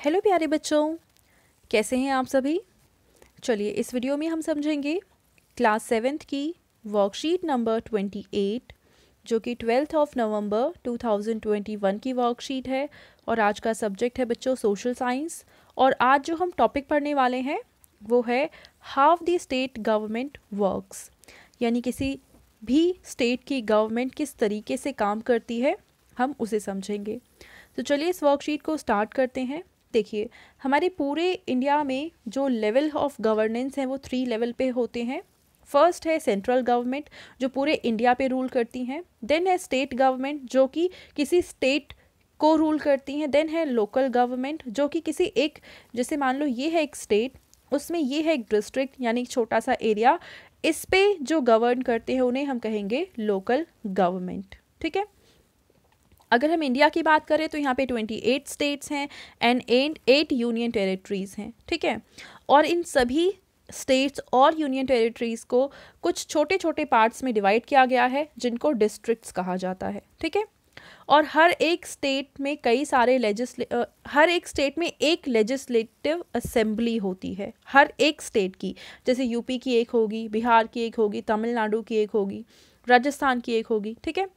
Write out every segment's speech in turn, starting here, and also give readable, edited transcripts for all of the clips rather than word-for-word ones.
Hello प्यारे बच्चों, कैसे हैं आप सभी। चलिए इस वीडियो में हम समझेंगे क्लास 7th की वर्कशीट नंबर 28 जो कि 12 नवंबर 2021 की वर्कशीट है। और आज का सब्जेक्ट है बच्चों सोशल साइंस। और आज जो हम टॉपिक पढ़ने वाले हैं वो है how the state government works, यानी किसी भी स्टेट की गवर्नमेंट किस तरीके से काम करती है हम उसे समझेंगे। तो चलिए इस वर्कशीट को स्टार्ट करते हैं। देखिए हमारे पूरे इंडिया में जो लेवल ऑफ गवर्नेंस है वो 3 लेवल पे होते हैं। फर्स्ट है सेंट्रल गवर्नमेंट जो पूरे इंडिया पे रूल करती हैं। देन है स्टेट गवर्नमेंट जो कि किसी स्टेट को रूल करती हैं। देन है लोकल गवर्नमेंट जो कि किसी एक, जैसे मान लो ये है एक स्टेट, उसमें ये है एक डिस्ट्रिक्ट यानी एक छोटा सा एरिया, इस पे जो गवर्न करते हैं उन्हें हम कहेंगे लोकल गवर्नमेंट। ठीक है। अगर हम इंडिया की बात करें तो यहाँ पे 28 स्टेट्स हैं एंड 8 यूनियन टेरिटरीज़ हैं। ठीक है। और इन सभी स्टेट्स और यूनियन टेरिटरीज़ को कुछ छोटे छोटे पार्ट्स में डिवाइड किया गया है जिनको डिस्ट्रिक्ट्स कहा जाता है। ठीक है। और हर एक स्टेट में हर एक स्टेट में एक लेजिस्लेटिव असेंबली होती है, हर एक स्टेट की। जैसे यूपी की एक होगी, बिहार की एक होगी, तमिलनाडु की एक होगी, राजस्थान की एक होगी। ठीक है।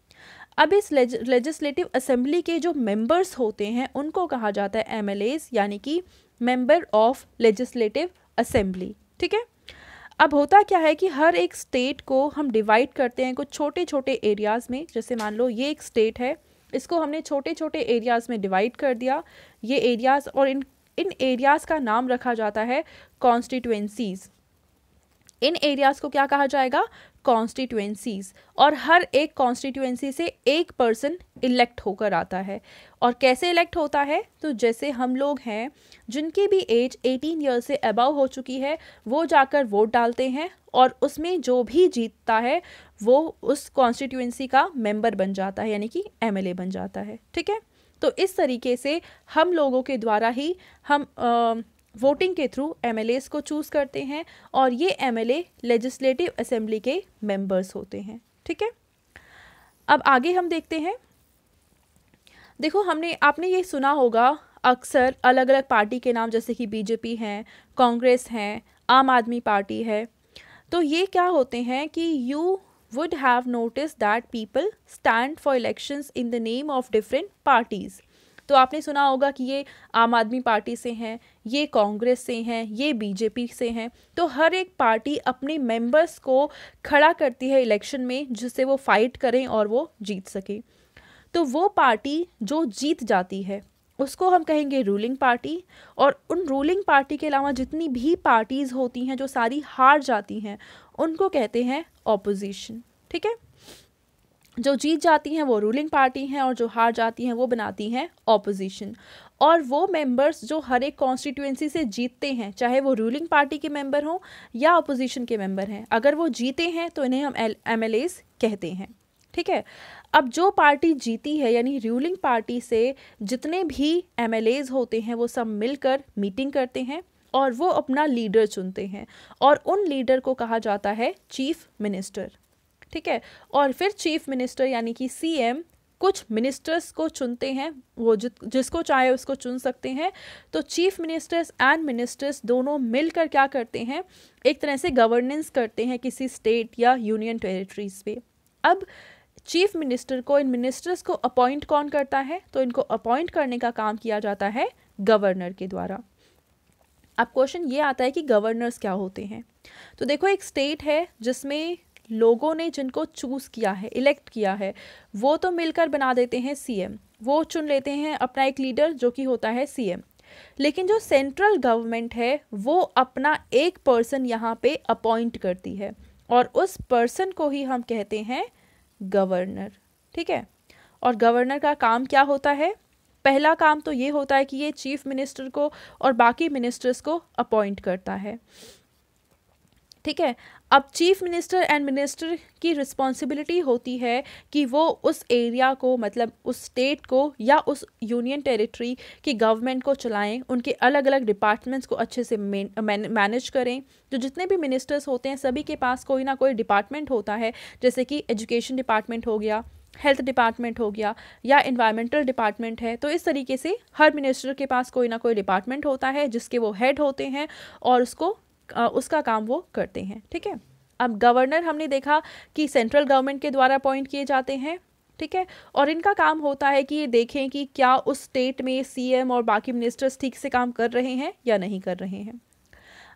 अब इस लेजिस्लेटिव असेंबली के जो मेंबर्स होते हैं उनको कहा जाता है एमएलएस, यानी कि मेंबर ऑफ लेजिस्लेटिव असेंबली। ठीक है। अब होता क्या है कि हर एक स्टेट को हम डिवाइड करते हैं कुछ छोटे छोटे एरियाज़ में। जैसे मान लो ये एक स्टेट है, इसको हमने छोटे छोटे एरियाज़ में डिवाइड कर दिया। ये एरियाज़, और इन एरियाज़ का नाम रखा जाता है कॉन्स्टिट्यूएंसीज़। इन एरियाज़ को क्या कहा जाएगा? कॉन्स्टिट्यूएंसीज़। और हर एक कॉन्स्टिट्यूएंसी से एक पर्सन इलेक्ट होकर आता है। और कैसे इलेक्ट होता है? तो जैसे हम लोग हैं जिनकी भी एज 18 ईयर से अबव हो चुकी है वो जाकर वोट डालते हैं और उसमें जो भी जीतता है वो उस कॉन्स्टिट्यूएंसी का मेंबर बन जाता है, यानी कि एमएलए बन जाता है। ठीक है। तो इस तरीके से हम लोगों के द्वारा ही हम वोटिंग के थ्रू एमएलएस को चूज़ करते हैं और ये एमएलए लेजिस्लेटिव असेंबली के मेंबर्स होते हैं। ठीक है। अब आगे हम देखते हैं। देखो आपने ये सुना होगा अक्सर अलग अलग पार्टी के नाम, जैसे कि बीजेपी है, कांग्रेस है, आम आदमी पार्टी है। तो ये क्या होते हैं कि you would have notice that people stand for elections in the name of different parties. तो आपने सुना होगा कि ये आम आदमी पार्टी से हैं, ये कांग्रेस से हैं, ये बीजेपी से हैं। तो हर एक पार्टी अपने मेंबर्स को खड़ा करती है इलेक्शन में जिससे वो फाइट करें और वो जीत सके। तो वो पार्टी जो जीत जाती है उसको हम कहेंगे रूलिंग पार्टी। और उन रूलिंग पार्टी के अलावा जितनी भी पार्टीज़ होती हैं जो सारी हार जाती हैं उनको कहते हैं ऑपोजिशन। ठीक है। जो जीत जाती हैं वो रूलिंग पार्टी हैं और जो हार जाती हैं वो बनाती हैं ऑपोजिशन। और वो मेंबर्स जो हर एक कॉन्स्टिट्यूएंसी से जीतते हैं, चाहे वो रूलिंग पार्टी के मेंबर हों या ऑपोजिशन के मेंबर हैं, अगर वो जीते हैं तो इन्हें हम एमएलएस कहते हैं। ठीक है। अब जो पार्टी जीती है यानी रूलिंग पार्टी से जितने भी एमएलएस होते हैं वो सब मिलकर मीटिंग करते हैं और वो अपना लीडर चुनते हैं और उन लीडर को कहा जाता है चीफ मिनिस्टर। ठीक है। और फिर चीफ मिनिस्टर यानी कि सीएम कुछ मिनिस्टर्स को चुनते हैं, वो जिसको चाहे उसको चुन सकते हैं। तो चीफ मिनिस्टर्स एंड मिनिस्टर्स दोनों मिलकर क्या करते हैं, एक तरह से गवर्नेंस करते हैं किसी स्टेट या यूनियन टेरिटरीज पे। अब चीफ मिनिस्टर को, इन मिनिस्टर्स को अपॉइंट कौन करता है? तो इनको अपॉइंट करने का काम किया जाता है गवर्नर के द्वारा। अब क्वेश्चन ये आता है कि गवर्नर्स क्या होते हैं। तो देखो एक स्टेट है जिसमें लोगों ने जिनको चूज़ किया है, इलेक्ट किया है, वो तो मिलकर बना देते हैं सीएम, वो चुन लेते हैं अपना एक लीडर जो कि होता है सीएम। लेकिन जो सेंट्रल गवर्नमेंट है वो अपना एक पर्सन यहाँ पे अपॉइंट करती है और उस पर्सन को ही हम कहते हैं गवर्नर। ठीक है। और गवर्नर का काम क्या होता है? पहला काम तो ये होता है कि ये चीफ मिनिस्टर को और बाकी मिनिस्टर्स को अपॉइंट करता है। ठीक है। अब चीफ मिनिस्टर एंड मिनिस्टर की रिस्पॉन्सिबिलिटी होती है कि वो उस एरिया को, मतलब उस स्टेट को या उस यूनियन टेरिटरी की गवर्नमेंट को चलाएं, उनके अलग अलग डिपार्टमेंट्स को अच्छे से मैनेज करें। जो जितने भी मिनिस्टर्स होते हैं सभी के पास कोई ना कोई डिपार्टमेंट होता है, जैसे कि एजुकेशन डिपार्टमेंट हो गया, हेल्थ डिपार्टमेंट हो गया या इन्वायरमेंटल डिपार्टमेंट है। तो इस तरीके से हर मिनिस्टर के पास कोई ना कोई डिपार्टमेंट होता है जिसके वो हेड होते हैं और उसका काम वो करते हैं। ठीक है, अब गवर्नर हमने देखा कि सेंट्रल गवर्नमेंट के द्वारा अपॉइंट किए जाते हैं। ठीक है, और इनका काम होता है कि ये देखें कि क्या उस स्टेट में सीएम और बाकी मिनिस्टर्स ठीक से काम कर रहे हैं या नहीं कर रहे हैं।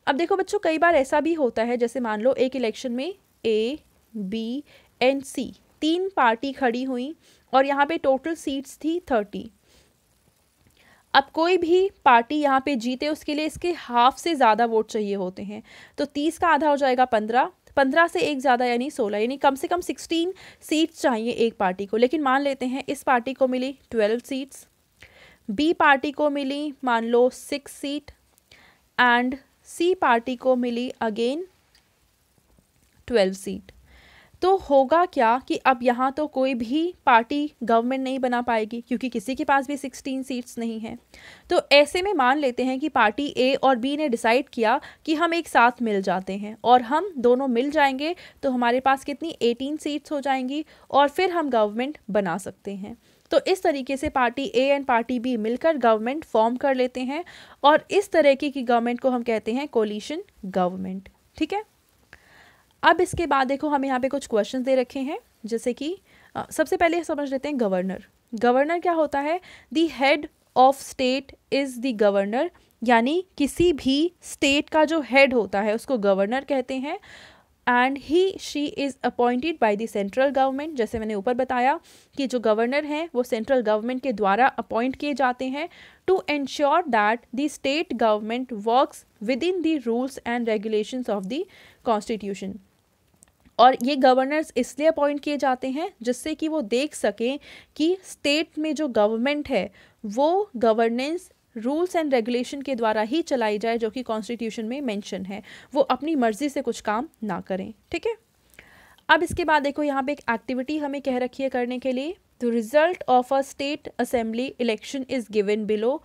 अब देखो बच्चों, कई बार ऐसा भी होता है, जैसे मान लो एक इलेक्शन में A, B and C 3 party खड़ी हुई और यहाँ पे टोटल सीट्स थी 30। अब कोई भी पार्टी यहाँ पे जीते उसके लिए इसके हाफ से ज़्यादा वोट चाहिए होते हैं। तो 30 का आधा हो जाएगा 15, 15 से एक ज़्यादा यानी 16, यानी कम से कम 16 सीट्स चाहिए एक पार्टी को। लेकिन मान लेते हैं इस पार्टी को मिली 12 सीट्स, बी पार्टी को मिली मान लो 6 सीट एंड सी पार्टी को मिली अगेन 12 सीट। तो होगा क्या कि अब यहाँ तो कोई भी पार्टी गवर्नमेंट नहीं बना पाएगी क्योंकि किसी के पास भी 16 सीट्स नहीं हैं। तो ऐसे में मान लेते हैं कि पार्टी ए और बी ने डिसाइड किया कि हम एक साथ मिल जाते हैं और हम दोनों मिल जाएंगे तो हमारे पास कितनी 18 सीट्स हो जाएंगी और फिर हम गवर्नमेंट बना सकते हैं। तो इस तरीके से party A and party B मिलकर गवर्नमेंट फॉर्म कर लेते हैं और इस तरह की गवर्नमेंट को हम कहते हैं कोलिशन गवर्नमेंट। ठीक है, अब इसके बाद देखो हमें यहाँ पे कुछ क्वेश्चंस दे रखे हैं, जैसे कि सबसे पहले समझ लेते हैं गवर्नर। गवर्नर क्या होता है? The head of state is the governor, यानी किसी भी स्टेट का जो हेड होता है उसको गवर्नर कहते हैं। And she is appointed by the central government, जैसे मैंने ऊपर बताया कि जो गवर्नर हैं वो सेंट्रल गवर्नमेंट के द्वारा अपॉइंट किए जाते हैं to ensure that the state government works within the rules and regulations of the constitution. और ये गवर्नर्स इसलिए अपॉइंट किए जाते हैं जिससे कि वो देख सकें कि स्टेट में जो गवर्नमेंट है वो गवर्नेंस रूल्स एंड रेगुलेशन के द्वारा ही चलाई जाए जो कि कॉन्स्टिट्यूशन में मेंशन है, वो अपनी मर्जी से कुछ काम ना करें। ठीक है, अब इसके बाद देखो यहाँ पे एक एक्टिविटी हमें कह रखी है करने के लिए। The result of a state assembly election is given below.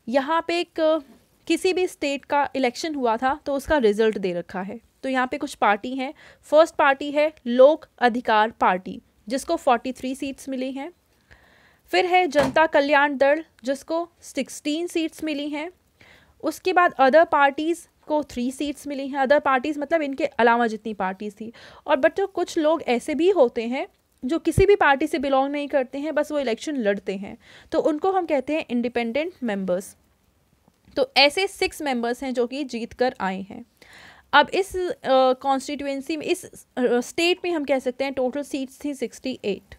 यहाँ पे एक किसी भी स्टेट का इलेक्शन हुआ था तो उसका रिजल्ट दे रखा है। तो यहाँ पे कुछ पार्टी हैं। फर्स्ट पार्टी है लोक अधिकार पार्टी जिसको 43 सीट्स मिली हैं। फिर है जनता कल्याण दल जिसको 16 सीट्स मिली हैं। उसके बाद अदर पार्टीज़ को 3 सीट्स मिली हैं। अदर पार्टीज़ मतलब इनके अलावा जितनी पार्टीज़ थी। और बच्चों कुछ लोग ऐसे भी होते हैं जो किसी भी पार्टी से बिलोंग नहीं करते हैं, बस वो इलेक्शन लड़ते हैं, तो उनको हम कहते हैं इंडिपेंडेंट मेंबर्स। तो ऐसे 6 मेंबर्स हैं जो कि जीत कर आए हैं। अब इस कॉन्स्टिट्यूएंसी में, इस स्टेट में हम कह सकते हैं टोटल सीट्स थी 68।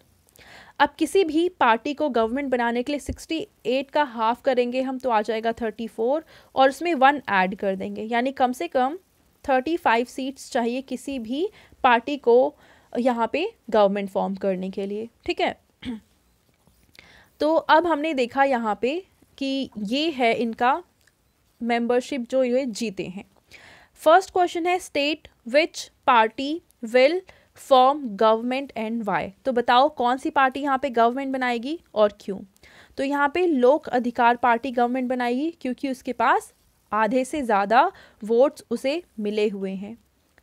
अब किसी भी पार्टी को गवर्नमेंट बनाने के लिए 68 का हाफ करेंगे हम तो आ जाएगा 34 और उसमें 1 ऐड कर देंगे, यानी कम से कम 35 सीट्स चाहिए किसी भी पार्टी को यहाँ पे गवर्नमेंट फॉर्म करने के लिए। ठीक है, तो अब हमने देखा यहाँ पे कि ये है इनका मेंबरशिप जो ये जीते हैं। फर्स्ट क्वेश्चन है state which party will form government and Y. तो बताओ कौन सी पार्टी यहाँ पे गवर्नमेंट बनाएगी और क्यों। तो यहाँ पे लोक अधिकार पार्टी गवर्नमेंट बनाएगी क्योंकि उसके पास आधे से ज़्यादा वोट्स उसे मिले हुए हैं।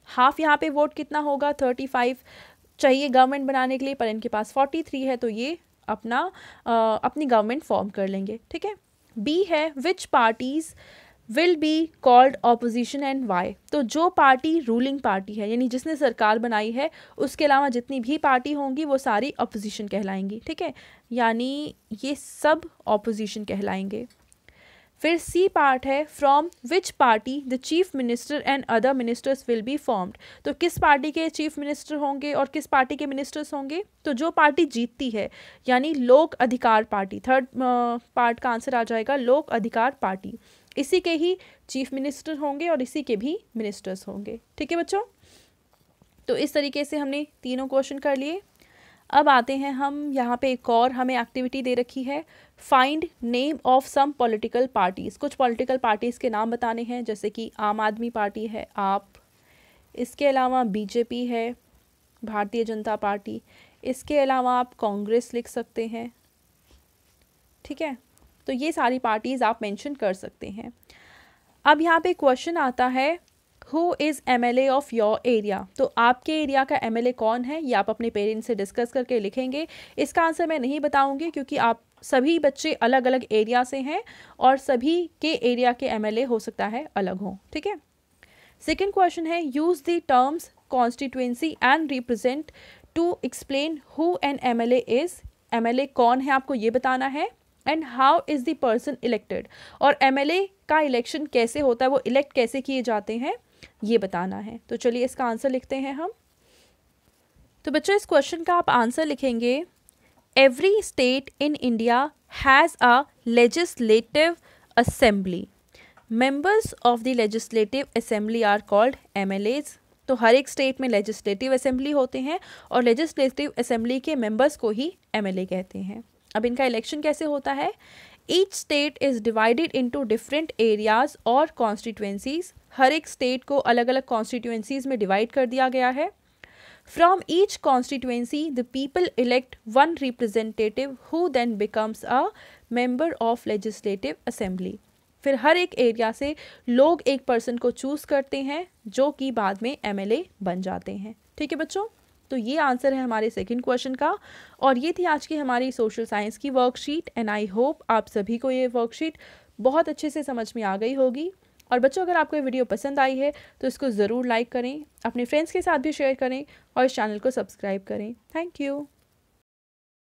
हाफ यहाँ पे वोट कितना होगा 35 चाहिए गवर्नमेंट बनाने के लिए, पर इनके पास 43 है तो ये अपनी गवर्नमेंट फॉर्म कर लेंगे। ठीक है, बी है which parties will be called opposition and Y. तो जो पार्टी रूलिंग पार्टी है यानी जिसने सरकार बनाई है उसके अलावा जितनी भी पार्टी होंगी वो सारी ऑपोजिशन कहलाएंगी। ठीक है, यानी ये सब ऑपोजिशन कहलाएंगे। फिर सी पार्ट है from which party the chief minister and other ministers will be formed. तो किस पार्टी के चीफ मिनिस्टर होंगे और किस पार्टी के मिनिस्टर्स होंगे। तो जो पार्टी जीतती है यानी लोक अधिकार पार्टी, थर्ड पार्ट का आंसर आ जाएगा लोक अधिकार पार्टी। इसी के ही चीफ मिनिस्टर होंगे और इसी के भी मिनिस्टर्स होंगे। ठीक है बच्चों, तो इस तरीके से हमने तीनों क्वेश्चन कर लिए। अब आते हैं हम यहाँ पे एक और हमें एक्टिविटी दे रखी है find name of some political parties. कुछ पॉलिटिकल पार्टीज़ के नाम बताने हैं, जैसे कि आम आदमी पार्टी है आप, इसके अलावा बीजेपी है भारतीय जनता पार्टी, इसके अलावा आप कांग्रेस लिख सकते हैं। ठीक है, तो ये सारी पार्टीज़ आप मेंशन कर सकते हैं। अब यहाँ पे क्वेश्चन आता है who is MLA of your area. तो आपके एरिया का MLA कौन है, ये आप अपने पेरेंट्स से डिस्कस करके लिखेंगे। इसका आंसर मैं नहीं बताऊंगी क्योंकि आप सभी बच्चे अलग अलग एरिया से हैं और सभी के एरिया के MLA हो सकता है अलग हो, ठीक है। सेकेंड क्वेश्चन है, use the terms constituency and represent to explain who an MLA is. MLA कौन है आपको ये बताना है, and how is the person elected, और MLA का इलेक्शन कैसे होता है, वो इलेक्ट कैसे किए जाते हैं, ये बताना है। तो चलिए इसका आंसर लिखते हैं हम। तो बच्चों इस क्वेश्चन का आप आंसर लिखेंगे, every state in India has a legislative assembly. Members of the legislative assembly are called MLAs। तो हर एक स्टेट में लेजिस्लेटिव असेंबली होते हैं और लेजिस्लेटिव असेंबली के मेंबर्स को ही MLA कहते हैं। अब इनका इलेक्शन कैसे होता है, each state is divided into different areas और कॉन्स्टिट्यूएंसीज। हर एक स्टेट को अलग अलग कॉन्स्टिट्यूएंसीज में डिवाइड कर दिया गया है। From each constituency the people elect one representative who then becomes a member of legislative assembly. फिर हर एक एरिया से लोग एक पर्सन को चूज़ करते हैं जो कि बाद में MLA बन जाते हैं, ठीक है बच्चों। तो ये आंसर है हमारे सेकंड क्वेश्चन का, और ये थी आज की हमारी सोशल साइंस की वर्कशीट। एंड आई होप आप सभी को ये वर्कशीट बहुत अच्छे से समझ में आ गई होगी। और बच्चों अगर आपको ये वीडियो पसंद आई है तो इसको ज़रूर लाइक करें, अपने फ्रेंड्स के साथ भी शेयर करें और इस चैनल को सब्सक्राइब करें। Thank you.